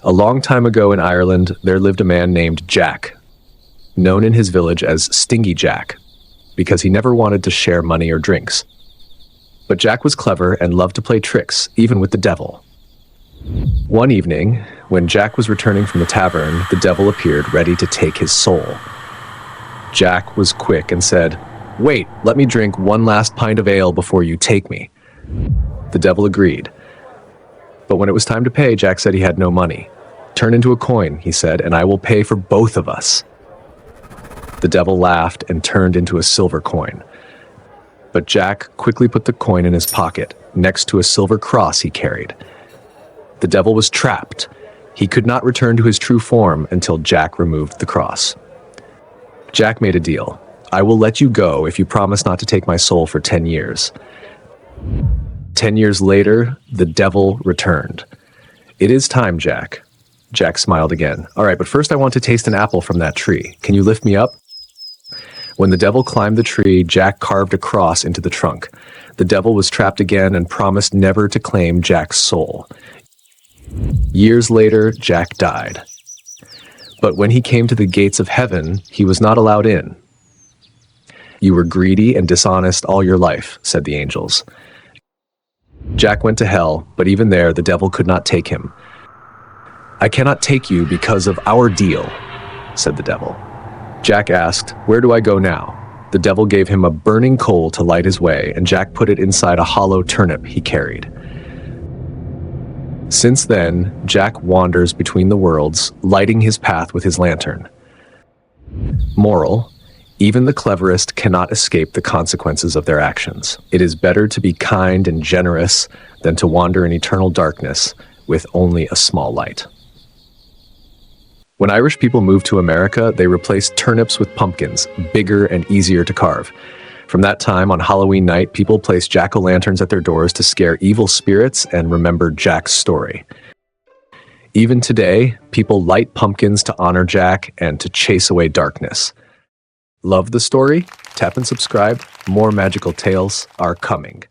A long time ago in Ireland, there lived a man named Jack, known in his village as Stingy Jack, because he never wanted to share money or drinks. But Jack was clever and loved to play tricks, even with the devil. One evening, when Jack was returning from the tavern, the devil appeared ready to take his soul. Jack was quick and said, "Wait, let me drink one last pint of ale before you take me." The devil agreed. But when it was time to pay, Jack said he had no money. "Turn into a coin," he said, "and I will pay for both of us." The devil laughed and turned into a silver coin. But Jack quickly put the coin in his pocket, next to a silver cross he carried. The devil was trapped. He could not return to his true form until Jack removed the cross. Jack made a deal. "I will let you go if you promise not to take my soul for 10 years. 10 years later, the devil returned. "It is time, Jack." Jack smiled again. "All right, but first I want to taste an apple from that tree. Can you lift me up?" When the devil climbed the tree, Jack carved a cross into the trunk. The devil was trapped again and promised never to claim Jack's soul. Years later, Jack died. But when he came to the gates of heaven, he was not allowed in. "You were greedy and dishonest all your life," said the angels. Jack went to hell, but even there the devil could not take him. "I cannot take you because of our deal," said the devil. Jack asked, "Where do I go now?" The devil gave him a burning coal to light his way, and Jack put it inside a hollow turnip he carried. Since then, Jack wanders between the worlds, lighting his path with his lantern. Moral: even the cleverest cannot escape the consequences of their actions. It is better to be kind and generous than to wander in eternal darkness with only a small light. When Irish people moved to America, they replaced turnips with pumpkins, bigger and easier to carve. From that time, on Halloween night, people placed jack-o'-lanterns at their doors to scare evil spirits and remember Jack's story. Even today, people light pumpkins to honor Jack and to chase away darkness. Love the story? Tap and subscribe. More magical tales are coming.